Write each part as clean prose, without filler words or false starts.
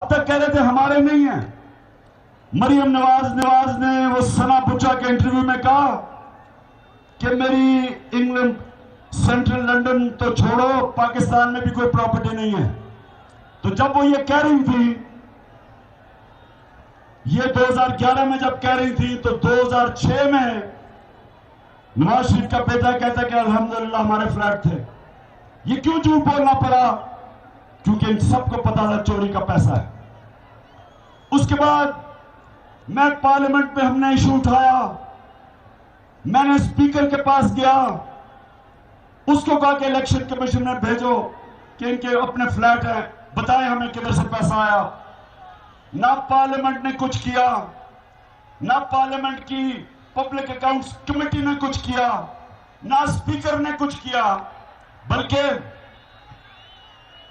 तक कह रहे थे हमारे नहीं है। मरियम नवाज ने वो सना बुच्चा के इंटरव्यू में कहा कि मेरी इंग्लैंड सेंट्रल लंदन तो छोड़ो, पाकिस्तान में भी कोई प्रॉपर्टी नहीं है। तो जब वो ये कह रही थी, ये 2011 में जब कह रही थी, तो 2006 में नवाज शरीफ का बेटा कहता कि अल्हम्दुलिल्लाह हमारे फ्लैट थे। ये क्यों झूठ बोलना पड़ा? क्योंकि इन सबको पता था चोरी का पैसा है। उसके बाद मैं पार्लियामेंट में हमने इशू उठाया, मैंने स्पीकर के पास गया, उसको कहा कि इलेक्शन कमीशन में भेजो कि इनके अपने फ्लैट है, बताएं हमें किधर से पैसा आया। ना पार्लियामेंट ने कुछ किया, ना पार्लियामेंट की पब्लिक अकाउंट्स कमेटी ने कुछ किया, ना स्पीकर ने कुछ किया, बल्कि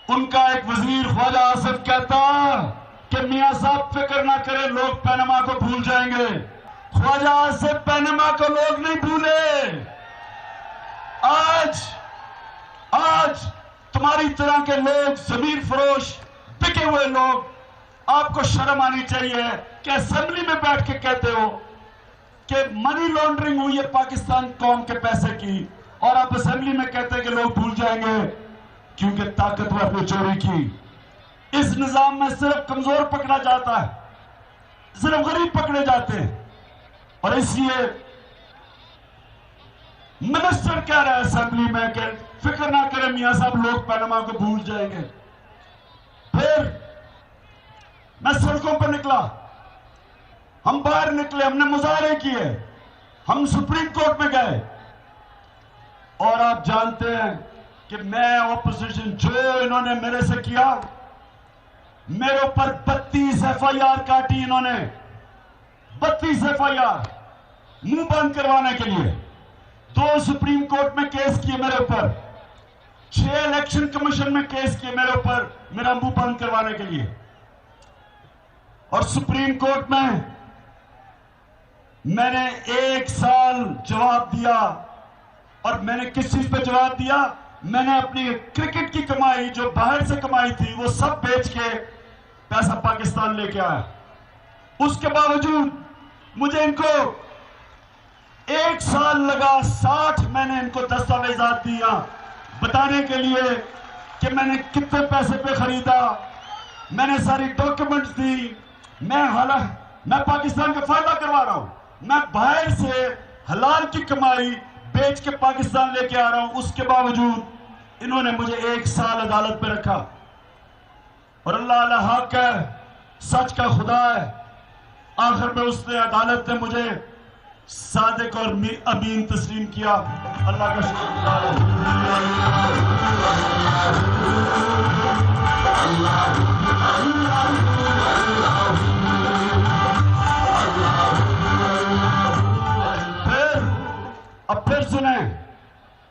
उनका एक वजीर ख्वाजा आसिफ कहता कि मियां साहब फिक्र ना करें, लोग पनामा को भूल जाएंगे। ख्वाजा आसिफ पनामा को लोग नहीं भूले। आज तुम्हारी तरह के लोग, जमीर फरोश बिके हुए लोग, आपको शर्म आनी चाहिए कि असेंबली में बैठ के कहते हो कि मनी लॉन्ड्रिंग हुई है पाकिस्तान कौम के पैसे की, और आप असेंबली में कहते हैं कि लोग भूल जाएंगे क्योंकि ताकतवर ने चोरी की। इस निजाम में सिर्फ कमजोर पकड़ा जाता है, सिर्फ गरीब पकड़े जाते हैं। और इसलिए मिनिस्टर कह रहा है असेंबली में कि फिक्र ना करें मियां साहब, लोग पनामा को भूल जाएंगे। फिर मैं सड़कों पर निकला, हम बाहर निकले, हमने मुजाहरे किए, हम सुप्रीम कोर्ट में गए। और आप जानते हैं कि मैं ऑपोजिशन, जो इन्होंने मेरे से किया, मेरे ऊपर 32 FIR काटी इन्होंने, 32 FIR मुंह बंद करवाने के लिए। 2 सुप्रीम कोर्ट में केस किए मेरे ऊपर, 6 इलेक्शन कमीशन में केस किए मेरे ऊपर, मेरा मुंह बंद करवाने के लिए। और सुप्रीम कोर्ट में मैंने 1 साल जवाब दिया। और मैंने किस चीज पे जवाब दिया? मैंने अपनी क्रिकेट की कमाई, जो बाहर से कमाई थी, वो सब बेच के पैसा पाकिस्तान लेके आया। उसके बावजूद मुझे इनको 1 साल लगा, 60 मैंने इनको दस्तावेजात दिया बताने के लिए कि मैंने कितने पैसे पे खरीदा, मैंने सारी डॉक्यूमेंट्स दी। मैं पाकिस्तान का फायदा करवा रहा हूं, मैं बाहर से हलाल की कमाई बेच के पाकिस्तान लेके आ रहा हूं। उसके बावजूद इन्होंने मुझे 1 साल अदालत में रखा। और अल्लाह अल्लाह हक है, सच का खुदा है, आखिर में उसने, अदालत ने मुझे सादिक और अमीन तस्लीम किया। अल्लाह का शुक्र। फिर सुने,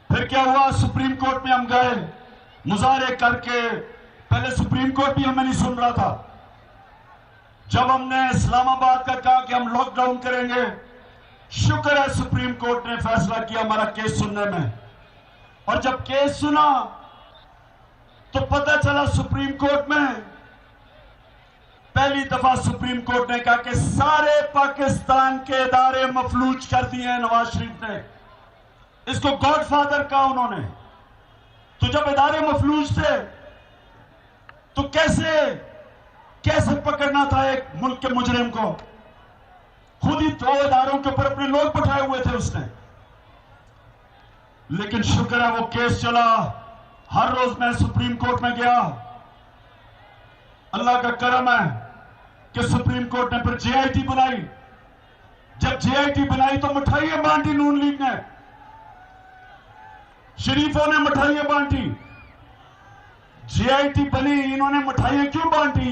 फिर क्या हुआ? सुप्रीम कोर्ट में हम गए मुजाहरे करके। पहले सुप्रीम कोर्ट भी हमें नहीं सुन रहा था। जब हमने इस्लामाबाद का कहा कि हम लॉकडाउन करेंगे, शुक्र है सुप्रीम कोर्ट ने फैसला किया हमारा केस सुनने में। और जब केस सुना तो पता चला सुप्रीम कोर्ट में, पहली दफा सुप्रीम कोर्ट ने कहा कि सारे पाकिस्तान के इदारे मफलूज कर दिए हैं नवाज शरीफ ने। इसको गॉडफादर कहा उन्होंने। तो जब इदारे मफलूज थे तो कैसे पकड़ना था एक मुल्क के मुजरिम को? खुद ही 2 इदारों के ऊपर अपने लोग बैठाए हुए थे उसने। लेकिन शुक्र है वो केस चला। हर रोज मैं सुप्रीम कोर्ट में गया। अल्लाह का करम है कि सुप्रीम कोर्ट ने फिर JIT बनाई। जब JIT बनाई तो मिठाइयां बांटी नून लीग ने, शरीफों ने मिठाइयां बांटी। JIT बनी, इन्होंने मिठाइयां क्यों बांटी?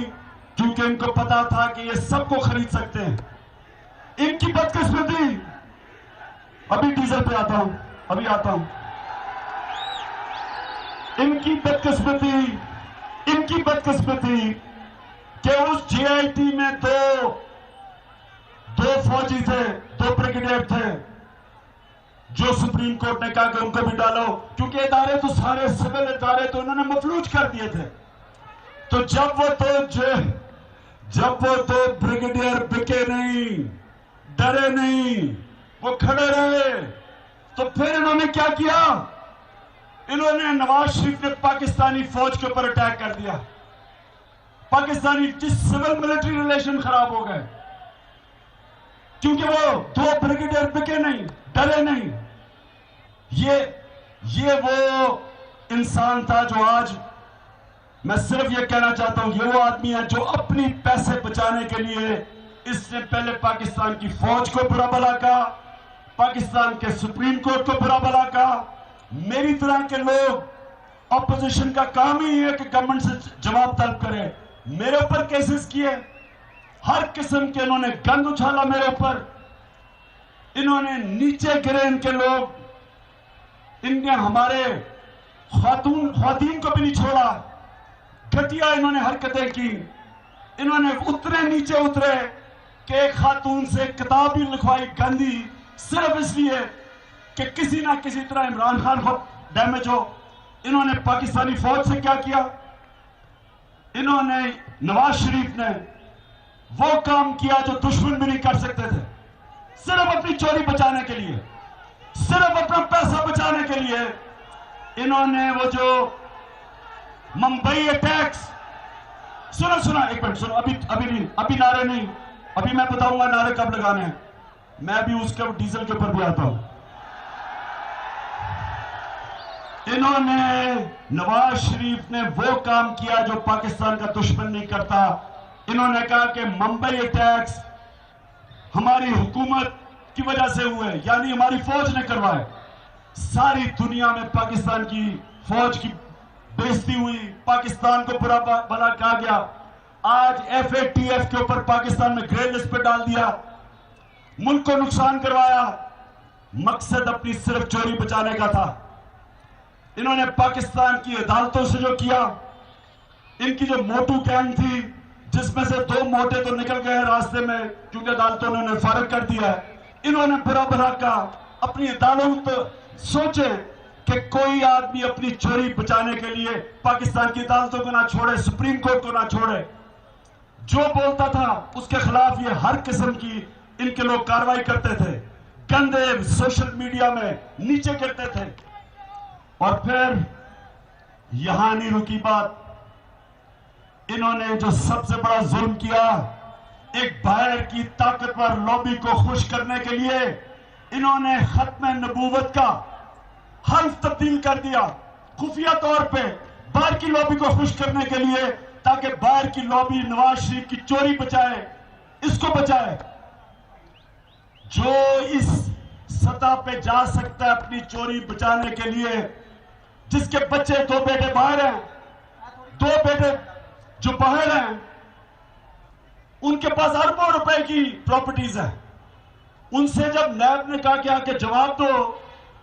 क्योंकि इनको पता था कि ये सबको खरीद सकते हैं। इनकी बदकिस्मती, अभी डीजल पे आता हूं, अभी आता हूं। इनकी बदकिस्मती कि उस JIT में दो फौजी थे, 2 ब्रिगेडियर थे, जो सुप्रीम कोर्ट ने कहा कि उनको भी डालो, क्योंकि इदारे तो सारे सिविल इदारे तो इन्होंने मफलूज कर दिए थे। तो जब वो तो जब वो दो ब्रिगेडियर बिके नहीं, डरे नहीं, वो खड़े रहे, तो फिर इन्होंने क्या किया? इन्होंने नवाज शरीफ ने पाकिस्तानी फौज के ऊपर अटैक कर दिया। पाकिस्तानी सिविल मिलिट्री रिलेशन खराब हो गए, क्योंकि वो दो ब्रिगेडियर बिके नहीं, डरे नहीं। ये वो इंसान था जो आज, मैं सिर्फ ये कहना चाहता हूं, ये वो आदमी है जो अपनी पैसे बचाने के लिए इसने पहले पाकिस्तान की फौज को बुरा भला कहा, पाकिस्तान के सुप्रीम कोर्ट को बुरा भला कहा। मेरी तरह के लोग, ऑपोजिशन का काम ही है कि गवर्नमेंट से जवाब तलब करे। मेरे ऊपर केसेस किए, हर किस्म के इन्होंने गंद उछाला मेरे ऊपर, इन्होंने नीचे गिरे इनके लोग, इनने हमारे ख्वातीन को भी नहीं छोड़ा, घटिया इन्होंने हरकतें की। इन्होंने नीचे उतरे कि एक खातून से किताब भी लिखवाई गांधी, सिर्फ इसलिए कि किसी ना किसी तरह इमरान खान को डैमेज हो। इन्होंने पाकिस्तानी फौज से क्या किया? इन्होंने, नवाज शरीफ ने वो काम किया जो दुश्मन भी नहीं कर सकते थे, सिर्फ अपनी चोरी बचाने के लिए, सिर्फ अपना पैसा बचाने के लिए। इन्होंने वो जो मुंबई अटैक्स, सुनो एक मिनट सुनो, अभी नारे नहीं, अभी मैं बताऊंगा नारे कब लगाने हैं। मैं अभी उसके डीजल के ऊपर भी आता हूं। इन्होंने, नवाज शरीफ ने वो काम किया जो पाकिस्तान का दुश्मन नहीं करता। इन्होंने कहा कि मुंबई अटैक्स हमारी हुकूमत की वजह से हुए, यानी हमारी फौज ने करवाए। सारी दुनिया में पाकिस्तान की फौज की बेइज्जती हुई, पाकिस्तान को बुरा भला कहा गया। आज FATF के ऊपर पाकिस्तान में ग्रे लिस्ट पे डाल दिया, मुल्क को नुकसान करवाया। मकसद अपनी सिर्फ चोरी बचाने का था। इन्होंने पाकिस्तान की अदालतों से जो किया, इनकी जो मोटू गैंग थी, जिसमें से 2 मोटे तो निकल गए रास्ते में क्योंकि अदालतों ने उन्हें फारिग कर दिया है। इन्होंने बुरा भला कहा, अपनी अदालत सोचे कि कोई आदमी अपनी चोरी बचाने के लिए पाकिस्तान की अदालतों को ना छोड़े, सुप्रीम कोर्ट को ना छोड़े। जो बोलता था उसके खिलाफ ये हर किस्म की इनके लोग कार्रवाई करते थे, गंदे सोशल मीडिया में नीचे गिरते थे। और फिर यहां नहीं रुकी बात, इन्होंने जो सबसे बड़ा जुल्म किया, एक बाहर की ताकतवर लॉबी को खुश करने के लिए इन्होंने खत्म नबूवत का हल्फ तब्दील कर दिया, खुफिया तौर पे बाहर की लॉबी को खुश करने के लिए, ताकि बाहर की लॉबी नवाज शरीफ की चोरी बचाए, इसको बचाए। जो इस सतह पे जा सकता है अपनी चोरी बचाने के लिए, जिसके बच्चे 2 बेटे बाहर हैं, 2 बेटे जो बाहर हैं, उनके पास अरबों रुपए की प्रॉपर्टीज है, उनसे जब नैब ने कहा कि आके जवाब दो,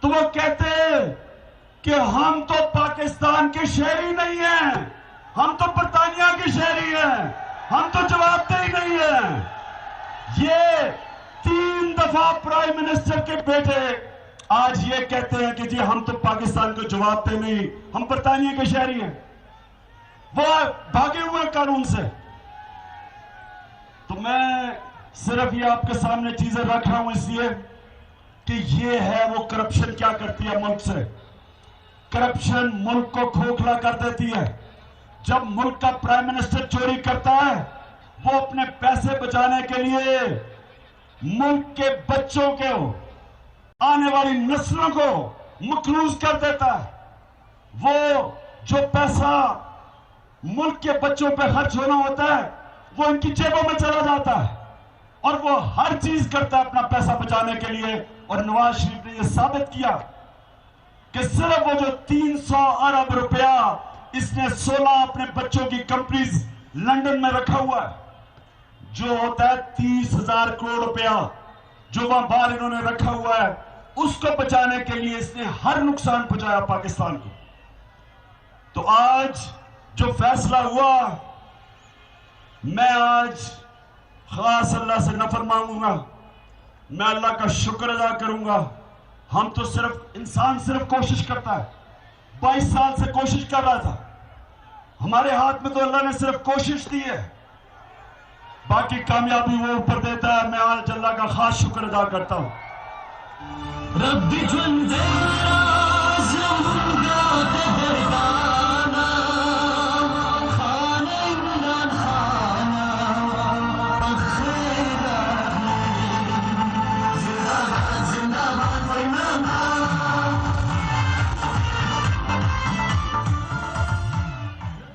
तो वो कहते कि हम तो पाकिस्तान के शहरी नहीं हैं, हम तो बरतानिया के शहरी हैं, हम तो जवाबदेही नहीं है। ये 3 दफा प्राइम मिनिस्टर के बेटे आज ये कहते हैं कि जी हम तो पाकिस्तान को जवाबदेही नहीं, हम बरतानिया के शहरी हैं। वो भागे हुए कानून से। तो मैं सिर्फ ये आपके सामने चीजें रख रहा हूं इसलिए कि ये है वो करप्शन क्या करती है मुल्क से। करप्शन मुल्क को खोखला कर देती है। जब मुल्क का प्राइम मिनिस्टर चोरी करता है, वो अपने पैसे बचाने के लिए मुल्क के बच्चों को, आने वाली नस्लों को मकरूज कर देता है। वो जो पैसा मुल्क के बच्चों पे खर्च होना होता है, वो इनकी जेबों में चला जाता है, और वो हर चीज करता है अपना पैसा बचाने के लिए। और नवाज शरीफ ने यह साबित किया कि सिर्फ वो जो 300 अरब रुपया इसने 16 अपने बच्चों की कंपनीज लंदन में रखा हुआ है, जो होता है 30,000 करोड़ रुपया, जो वहां बाहर इन्होंने रखा हुआ है, उसको बचाने के लिए इसने हर नुकसान पहुंचाया पाकिस्तान को। तो आज जो फैसला हुआ, मैं आज खास अल्लाह से नफर मांगूंगा, मैं अल्लाह का शुक्र अदा करूंगा। हम तो सिर्फ, इंसान सिर्फ कोशिश करता है। 22 साल से कोशिश कर रहा था, हमारे हाथ में तो अल्लाह ने सिर्फ कोशिश दी है। बाकी कामयाबी वो ऊपर देता है। मैं आज अल्लाह का खास शुक्र अदा करता हूं।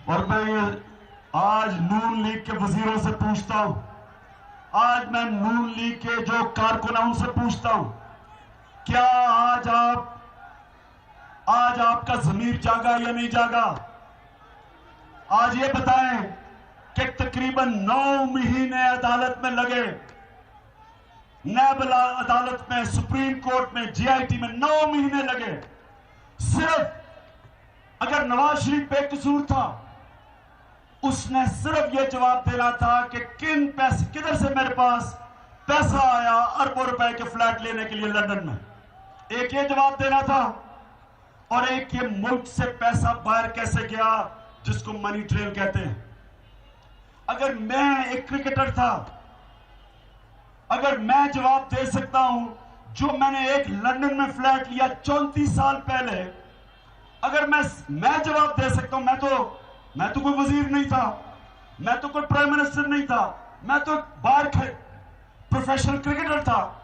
और मैं आज नून लीग के वजीरों से पूछता हूं, आज मैं नून लीग के जो कारकुन हैं उनसे पूछता हूं, क्या आज आपका ज़मीर जागा या नहीं जागा? आज ये बताएं कि तकरीबन 9 महीने अदालत में लगे, नायब अदालत में, सुप्रीम कोर्ट में, जीआईटी में 9 महीने लगे। सिर्फ अगर नवाज शरीफ बेकसूर था, उसने सिर्फ यह जवाब देना था कि किधर से मेरे पास पैसा आया अरबों रुपए के फ्लैट लेने के लिए लंदन में। एक ये जवाब देना था और एक ये मुल्क से पैसा बाहर कैसे गया, जिसको मनी ट्रेल कहते हैं। अगर मैं एक क्रिकेटर था, अगर मैं जवाब दे सकता हूं, जो मैंने एक लंदन में फ्लैट लिया 34 साल पहले, अगर मैं जवाब दे सकता हूं, मैं तो कोई वजीर नहीं था, मैं तो कोई प्राइम मिनिस्टर नहीं था, मैं तो बाहर प्रोफेशनल क्रिकेटर था।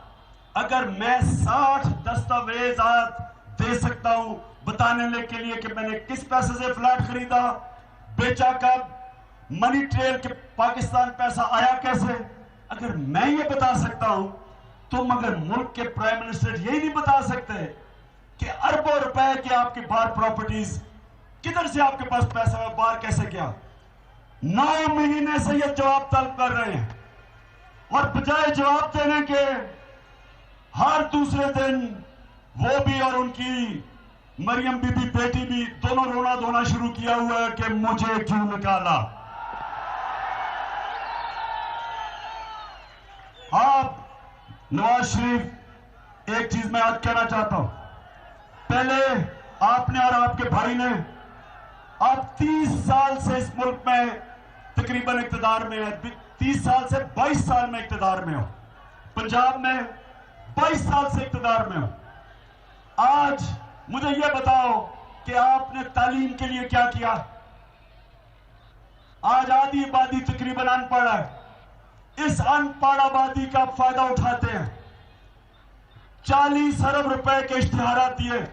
अगर मैं 60 दस्तावेजात दे सकता हूं बताने के लिए कि मैंने किस पैसे से फ्लैट खरीदा, बेचा कब, मनी ट्रेल के पाकिस्तान पैसा आया कैसे, अगर मैं ये बता सकता हूं, तो मगर मुल्क के प्राइम मिनिस्टर यही नहीं बता सकते कि अरबों रुपए की आपकी बाहर प्रॉपर्टीज, किधर से आपके पास पैसा है, बाहर कैसे गया? 9 महीने से ये जवाब तलब कर रहे हैं और बजाय जवाब देने के हर दूसरे दिन वो भी और उनकी मरियम बीबी बेटी भी दोनों रोना धोना शुरू किया हुआ है कि मुझे क्यों निकाला। आप नवाज शरीफ, एक चीज मैं आज कहना चाहता हूं, पहले आपने और आपके भाई ने, आप 30 साल से इस मुल्क में तकरीबन इक्तदार में है, 30 साल से 22 साल में इक्तदार में हो, पंजाब में 22 साल से इक्तदार में हो। आज मुझे यह बताओ कि आपने तालीम के लिए क्या किया? आज आधी आबादी तकरीबन अनपढ़ है। इस अनपढ़ आबादी का फायदा उठाते हैं। 40 अरब रुपए के इश्तिहारात दिए,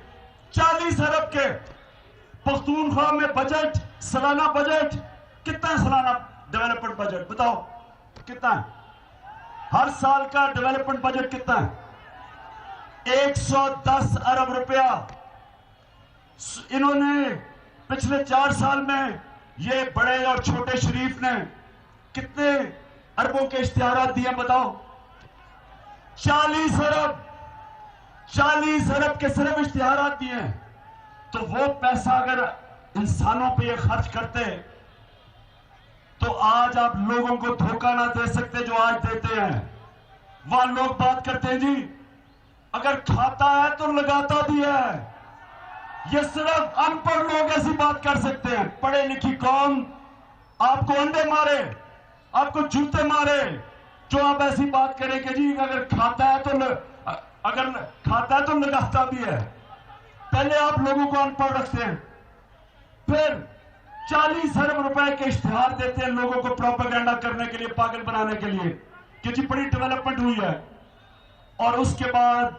40 अरब के। पख्तूनख्वा में बजट, सालाना बजट कितना है? सालाना डेवलपमेंट बजट बताओ कितना है? हर साल का डेवलपमेंट बजट कितना है? 110 अरब रुपया। इन्होंने पिछले 4 साल में, ये बड़े और छोटे शरीफ ने कितने अरबों के इश्तिहारात दिए बताओ? 40 अरब, 40 अरब के सिर्फ इश्तिहारात दिए। तो वो पैसा अगर इंसानों पे ये खर्च करते, तो आज आप लोगों को धोखा ना दे सकते जो आज देते हैं। वहां लोग बात करते हैं जी, अगर खाता है तो लगाता भी है। ये सिर्फ अनपढ़ लोग ऐसी बात कर सकते हैं। पढ़े लिखी कौम आपको अंडे मारे, आपको जूते मारे, जो आप ऐसी बात करें कि जी अगर खाता है तो लगाता भी है। पहले आप लोगों को अनपढ़ रखते हैं, फिर 40 अरब रुपए के इश्तिहार देते हैं लोगों को प्रोपेगेंडा करने के लिए, पागल बनाने के लिए कि जी बड़ी डेवलपमेंट हुई है। और उसके बाद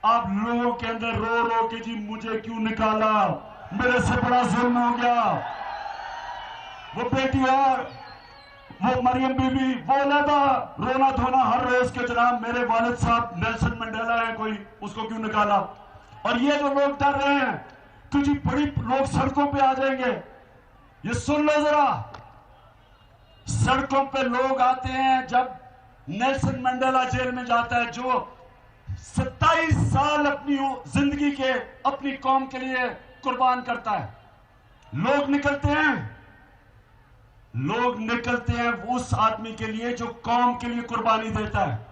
आप लोगों के अंदर रो रो के जी मुझे क्यों निकाला, मेरे से बड़ा जुल्म हो गया। वो बेटी और वो मरियम बीबी, वो लगा रोना धोना हर रोज के, जनाब मेरे वालिद साहब नेल्सन मंडेला है, कोई उसको क्यों निकाला। और ये जो लोग डर रहे हैं कि जी बड़ी लोग सड़कों पे आ जाएंगे, ये सुन लो जरा, सड़कों पे लोग आते हैं जब नेल्सन मंडेला जेल में जाता है, जो 27 साल अपनी जिंदगी के अपनी कौम के लिए कुर्बान करता है। लोग निकलते हैं उस आदमी के लिए जो कौम के लिए कुर्बानी देता है।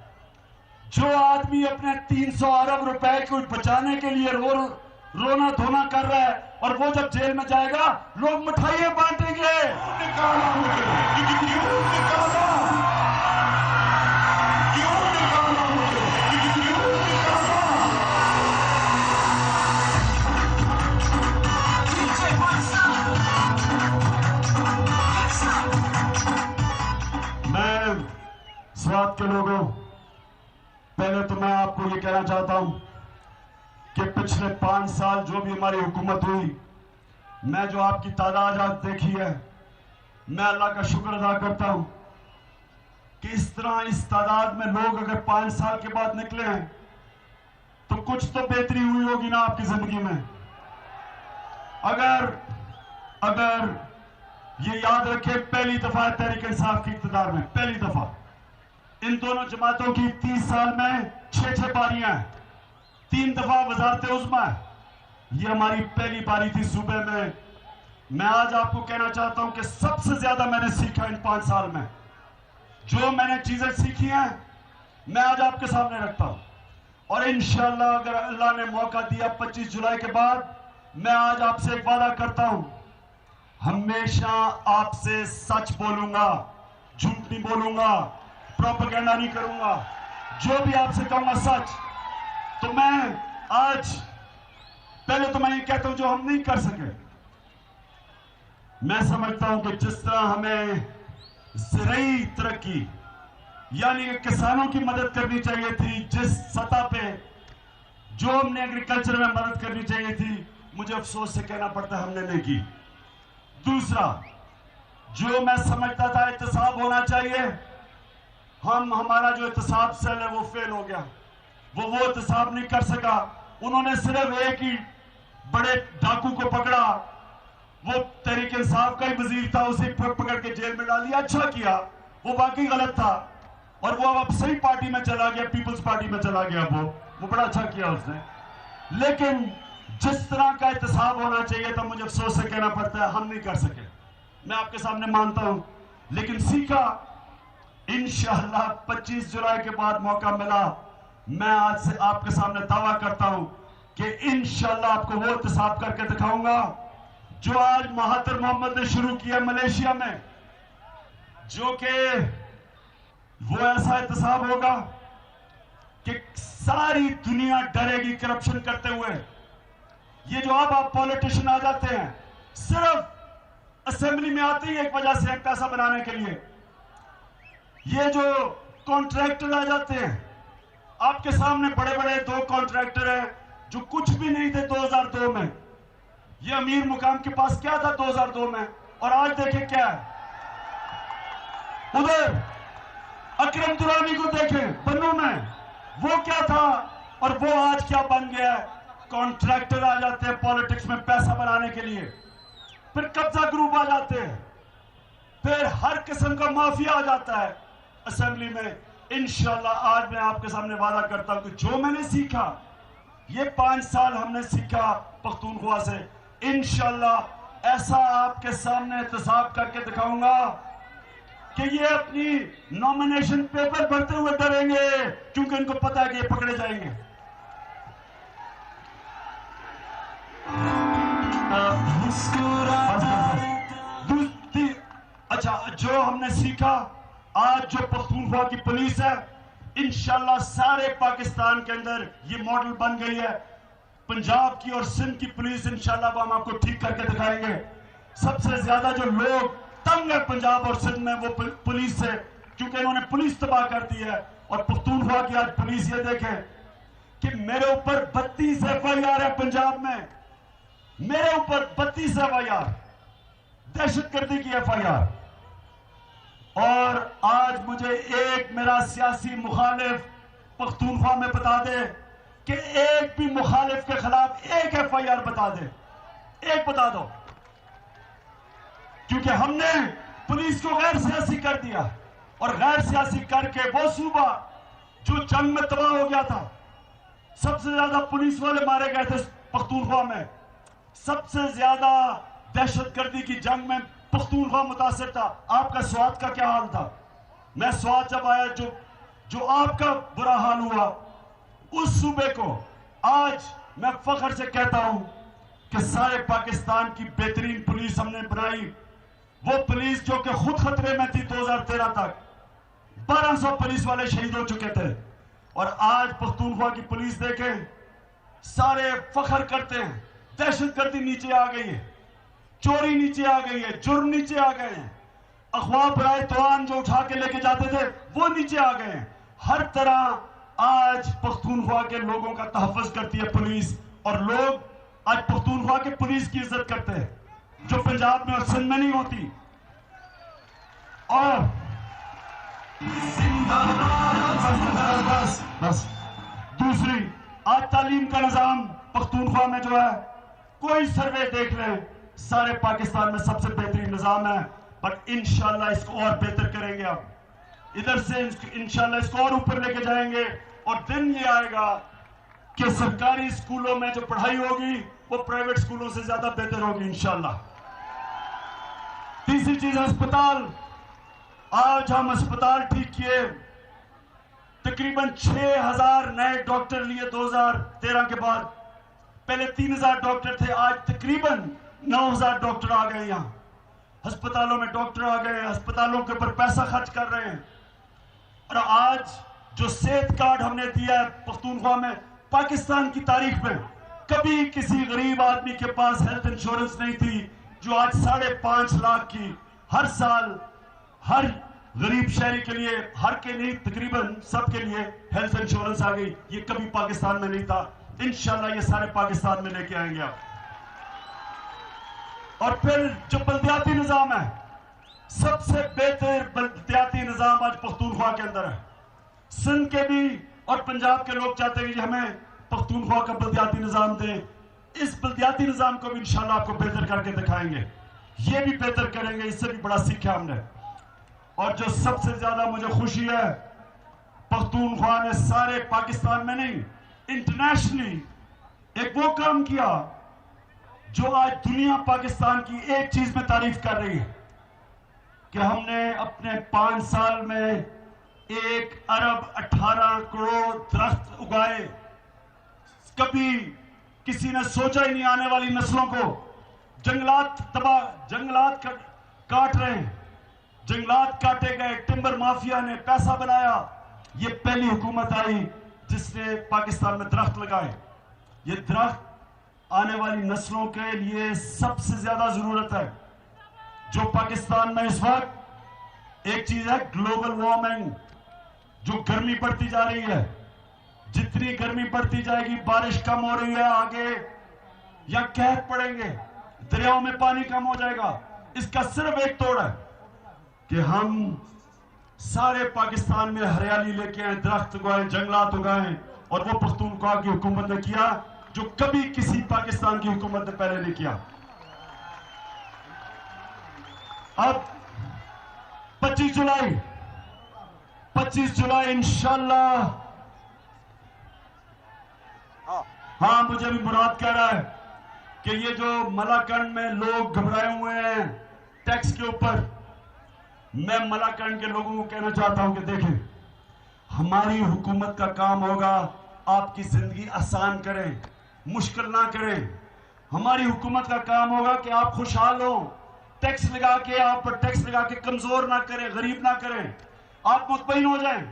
जो आदमी अपने 300 अरब रुपए को बचाने के लिए रोना धोना कर रहा है, और वो जब जेल में जाएगा लोग मिठाइयां बांटेंगे। निकाला मुझे, निकाला। स्वात के लोगों, पहले तो मैं आपको ये कहना चाहता हूं कि पिछले 5 साल जो भी हमारी हुकूमत हुई, मैं जो आपकी तादाद आज देखी है, मैं अल्लाह का शुक्र अदा करता हूं कि इस तरह इस तादाद में लोग अगर 5 साल के बाद निकले हैं तो कुछ तो बेहतरी हुई होगी ना आपकी जिंदगी में। अगर ये याद रखें, पहली दफा तहरीक इंसाफ की इक़्तिदार में, पहली दफा इन दोनों जमातों की 30 साल में 6-6 बारियां हैं, 3 दफा वज़ारत उज़्मा है। ये हमारी पहली बारी थी सूबे में। मैं आज आपको कहना चाहता हूं कि सबसे ज्यादा मैंने सीखा इन 5 साल में। जो मैंने चीजें सीखी हैं मैं आज आपके सामने रखता हूं, और इंशाअल्लाह अगर अल्लाह ने मौका दिया 25 जुलाई के बाद, मैं आज आपसे एक वादा करता हूं, हमेशा आपसे सच बोलूंगा, झूठ नहीं बोलूंगा, प्रोपेगेंडा नहीं करूंगा। जो भी आपसे कहूंगा सच। तो मैं आज पहले तो मैं ये कहता हूं जो हम नहीं कर सके, मैं समझता हूं कि जिस तरह हमें ज़राई तरक्की यानी कि किसानों की मदद करनी चाहिए थी, जिस सतह पे जो हमने एग्रीकल्चर में मदद करनी चाहिए थी, मुझे अफसोस से कहना पड़ता है हमने नहीं की। दूसरा, जो मैं समझता था एहतसाब होना चाहिए, हमारा जो एहतसाब सेल है वो फेल हो गया। वो एहतसाब नहीं कर सका। उन्होंने सिर्फ एक ही बड़े डाकू को पकड़ा, वो तहरीक इंसाफ का ही वजीर था, उसे पकड़ के जेल में डाल दिया। अच्छा किया, वो वाकई गलत था, और वो अब सही पार्टी में चला गया, पीपल्स पार्टी में चला गया। वो बड़ा अच्छा किया उसने। लेकिन जिस तरह का एहतसाब होना चाहिए था, मुझे अफसोस से कहना पड़ता है हम नहीं कर सके। मैं आपके सामने मानता हूं, लेकिन सीखा। इंशाअल्लाह 25 जुलाई के बाद मौका मिला, मैं आज से आपके सामने दावा करता हूं कि इंशाअल्लाह आपको वो एहतसाब करके दिखाऊंगा जो आज महातिर मोहम्मद ने शुरू किया मलेशिया में, जो कि वो ऐसा एहतसाब होगा कि सारी दुनिया डरेगी करप्शन करते हुए। ये जो अब आप पॉलिटिशियन आ जाते हैं, सिर्फ असेंबली में आते ही एक वजह से है, पैसा बनाने के लिए। ये जो कॉन्ट्रैक्टर आ जाते हैं, आपके सामने बड़े बड़े 2 कॉन्ट्रैक्टर हैं जो कुछ भी नहीं थे 2002 में। ये अमीर मुकाम के पास क्या था 2002 में, और आज देखें क्या है। उधर अकरम दुरानी को देखें बन्नू में, वो क्या था और वो आज क्या बन गया है। कॉन्ट्रैक्टर आ जाते हैं पॉलिटिक्स में पैसा बनाने के लिए, फिर कब्जा ग्रुप आ जाते हैं, फिर हर किस्म का माफिया आ जाता है असेंबली में। इंशाअल्लाह आज मैं आपके सामने वादा करता हूं कि जो मैंने सीखा, ये 5 साल हमने सीखा पख्तूनख्वा से, इंशाअल्लाह ऐसा आपके सामने एहतसाब करके दिखाऊंगा कि ये अपनी नॉमिनेशन पेपर भरते हुए डरेंगे, क्योंकि उनको पता है कि ये पकड़े जाएंगे। अच्छा, जो हमने सीखा, आज जो पख्तूनख्वा की पुलिस है, इंशाअल्लाह सारे पाकिस्तान के अंदर ये मॉडल बन गई है। पंजाब की और सिंध की पुलिस इंशाअल्लाह हम आपको ठीक करके दिखाएंगे। सबसे ज्यादा जो लोग तंग है पंजाब और सिंध में, वो पुलिस से, क्योंकि इन्होंने पुलिस तबाह कर दी है। और पख्तूनख्वा की आज पुलिस ये देखे कि मेरे ऊपर 32 FIR है पंजाब में, मेरे ऊपर 32 FIR, दहशतगर्दी की FIR। और आज मुझे एक मेरा सियासी मुखालिफ पख्तूनख्वा में बता दे कि एक भी मुखालिफ के खिलाफ एक FIR बता दे, एक बता दो। क्योंकि हमने पुलिस को गैर सियासी कर दिया, और गैर सियासी करके वो सूबा जो जंग में तबाह हो गया था, सबसे ज्यादा पुलिस वाले मारे गए थे पख्तूनख्वा में, सबसे ज्यादा दहशतगर्दी की जंग में पख्तूनख्वा मुतासिर था। आपका स्वात का क्या हाल था? मैं स्वात जब आया, जो आपका बुरा हाल हुआ, उस सूबे को आज मैं फख्र से कहता हूं कि सारे पाकिस्तान की बेहतरीन पुलिस हमने बनाई। वो पुलिस जो कि खुद खतरे में थी 2013 तक, 1200 पुलिस वाले शहीद हो चुके थे। और आज पख्तूनख्वा की पुलिस देखें, सारे फख्र करते हैं, दहशतगर्दी नीचे आ गई है, चोरी नीचे आ गई है, जुर्म नीचे आ गए हैं, अगवा बराए तवान जो उठा के लेके जाते थे वो नीचे आ गए हैं। हर तरह आज पख्तूनख्वा के लोगों का तहफ़्फ़ुज़ करती है पुलिस, और लोग आज पख्तूनख्वा के पुलिस की इज्जत करते हैं जो पंजाब में और सिंध में नहीं होती। और बस दूसरी, आज तालीम का निजाम पख्तूनख्वा में जो है, कोई सर्वे देख ले, सारे पाकिस्तान में सबसे बेहतरीन निजाम है, बट इंशाल्लाह इसको और बेहतर करेंगे। अब इधर से इंशाल्लाह इसको और ऊपर लेके जाएंगे, और दिन ये आएगा कि सरकारी स्कूलों में जो पढ़ाई होगी वो प्राइवेट स्कूलों से ज्यादा बेहतर होगी इंशाल्लाह। तीसरी चीज, अस्पताल। आज हम अस्पताल ठीक किए, तकरीबन 6000 नए डॉक्टर लिए 2013 के बाद। पहले 3000 डॉक्टर थे, आज तकरीबन 9000 डॉक्टर आ गए। यहाँ अस्पतालों में डॉक्टर आ गए, अस्पतालों के ऊपर पैसा खर्च कर रहे हैं। और आज जो सेहत कार्ड हमने दिया है पख्तूनख्वा में, पाकिस्तान की तारीख में कभी किसी गरीब आदमी के पास हेल्थ इंश्योरेंस नहीं थी, जो आज 5.5 लाख की हर साल हर गरीब शहरी के लिए, हर के नहीं तकरीबन सबके लिए हेल्थ इंश्योरेंस आ गई। ये कभी पाकिस्तान में नहीं था, इंशाल्लाह ये सारे पाकिस्तान में लेके आएंगे आप। और फिर जो बल्दियाती निजाम है, सबसे बेहतर बल्दियाती निजाम आज पख्तूनख्वा के अंदर है। सिंध के भी और पंजाब के लोग चाहते हैं कि हमें पख्तूनख्वा का बल्दियाती निजाम दें। इस बल्दियाती निजाम को भी इंशाल्लाह आपको बेहतर करके दिखाएंगे, ये भी बेहतर करेंगे, इससे भी बड़ा सीखा हमने। और जो सबसे ज्यादा मुझे खुशी है, पख्तूनख्वा ने सारे पाकिस्तान में नहीं, इंटरनेशनली एक वो काम किया जो आज दुनिया पाकिस्तान की एक चीज में तारीफ कर रही है, कि हमने अपने 5 साल में 1 अरब 18 करोड़ दरख्त उगाए। कभी किसी ने सोचा ही नहीं, आने वाली नस्लों को जंगलात काट रहे हैं, जंगलात काटे गए, टिम्बर माफिया ने पैसा बनाया। ये पहली हुकूमत आई जिसने पाकिस्तान में दरख्त लगाए। ये दरख्त आने वाली नस्लों के लिए सबसे ज्यादा जरूरत है। जो पाकिस्तान में इस वक्त एक चीज है, ग्लोबल वार्मिंग, जो गर्मी बढ़ती जा रही है। जितनी गर्मी बढ़ती जाएगी, बारिश कम हो रही है, आगे या कहर पड़ेंगे, दरियाओं में पानी कम हो जाएगा। इसका सिर्फ एक तोड़ है कि हम सारे पाकिस्तान में हरियाली लेके आए, दरख्त उगाए, जंगलात उगाए, और वो पख्तूनख्वा की हुकूमत ने किया जो कभी किसी पाकिस्तान की हुकूमत ने पहले नहीं किया। अब 25 जुलाई इंशाल्लाह, हाँ मुझे भी मुराद कह रहा है कि ये जो मलाकंड में लोग घबराए हुए हैं टैक्स के ऊपर, मैं मलाकंड के लोगों को कहना चाहता हूं कि देखें, हमारी हुकूमत का काम होगा आपकी जिंदगी आसान करें, मुश्किल ना करें। हमारी हुकूमत का काम होगा कि आप खुशहाल हो, टैक्स लगा के, आप पर टैक्स लगा के कमजोर ना करें, गरीब ना करें, आप मुतमईन हो जाएं।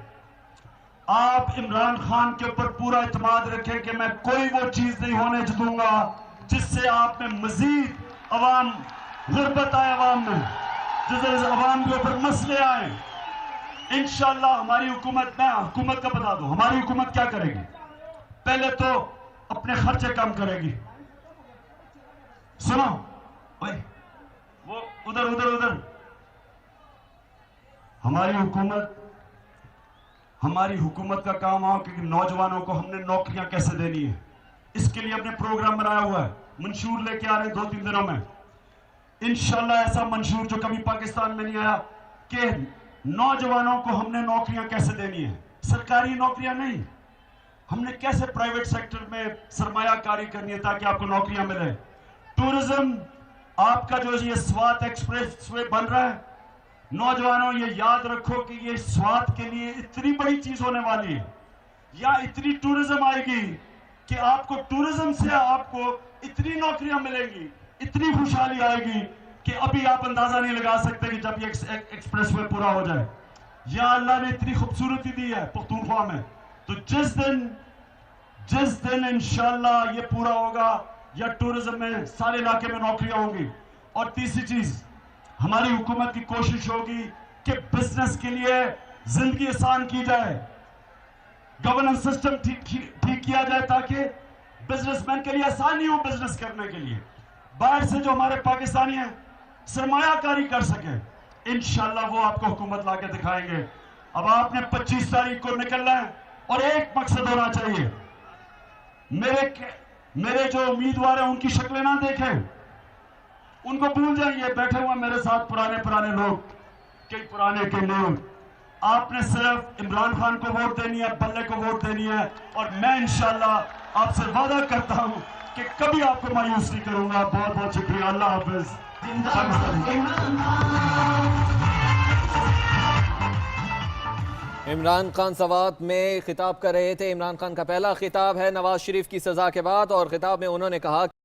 आप इमरान खान के ऊपर पूरा इत्मीनान रखें कि मैं कोई वो चीज नहीं होने दूंगा जिससे आप में मजीद अवाम गुर्बत आए, अवाम में जिससे अवाम के ऊपर मसले आए। इंशाल्लाह हमारी हुकूमत, मैं हुकूमत का बता दूं, हमारी हुकूमत क्या करेगी। पहले तो अपने खर्चे कम करेगी। सुनो भाई, वो उधर हमारी हुकूमत का काम हो कि नौजवानों को हमने नौकरियां कैसे देनी है, इसके लिए अपने प्रोग्राम बनाया हुआ है, मंशूर लेके आ रहे हैं 2-3 दिनों में इंशाल्लाह। ऐसा मंशूर जो कभी पाकिस्तान में नहीं आया कि नौजवानों को हमने नौकरियां कैसे देनी है, सरकारी नौकरियां नहीं, हमने कैसे प्राइवेट सेक्टर में सरमायाकारी करनी है ताकि आपको नौकरियां मिले। टूरिज्म, आपका जो ये स्वात एक्सप्रेस वे बन रहा है, नौजवानों ये याद रखो कि ये स्वात के लिए इतनी बड़ी चीज होने वाली है, या इतनी टूरिज्म आएगी कि आपको टूरिज्म से आपको इतनी नौकरियां मिलेंगी, इतनी खुशहाली आएगी कि अभी आप अंदाजा नहीं लगा सकते कि जब ये एक्सप्रेस वे पूरा हो जाए। या अल्लाह ने इतनी खूबसूरती दी है पख्तूनख्वा में, तो जिस दिन इंशाल्लाह ये पूरा होगा, या टूरिज्म में सारे इलाके में नौकरियां होंगी। और तीसरी चीज, हमारी हुकूमत की कोशिश होगी कि बिजनेस के लिए जिंदगी आसान की जाए, गवर्नेंस सिस्टम ठीक किया जाए ताकि बिजनेसमैन के लिए आसानी हो बिजनेस करने के लिए, बाहर से जो हमारे पाकिस्तानी हैं सरमायाकारी कर सके। इंशाल्लाह वो आपको हुकूमत लाके दिखाएंगे। अब आपने 25 तारीख को निकलना है और एक मकसद होना चाहिए, मेरे जो उम्मीदवार हैं उनकी शक्लें ना देखें, उनको भूल जाइए। बैठे हुए मेरे साथ पुराने लोग, कई पुराने के लोग, आपने सिर्फ इमरान खान को वोट देनी है, बल्ले को वोट देनी है, और मैं इंशाल्लाह आपसे वादा करता हूं कि कभी आपको मायूस नहीं करूंगा। बहुत बहुत शुक्रिया। अल्लाह हाफिज। इमरान खान सवात में खिताब कर रहे थे। इमरान खान का पहला खिताब है नवाज शरीफ की सजा के बाद, और खिताब में उन्होंने कहा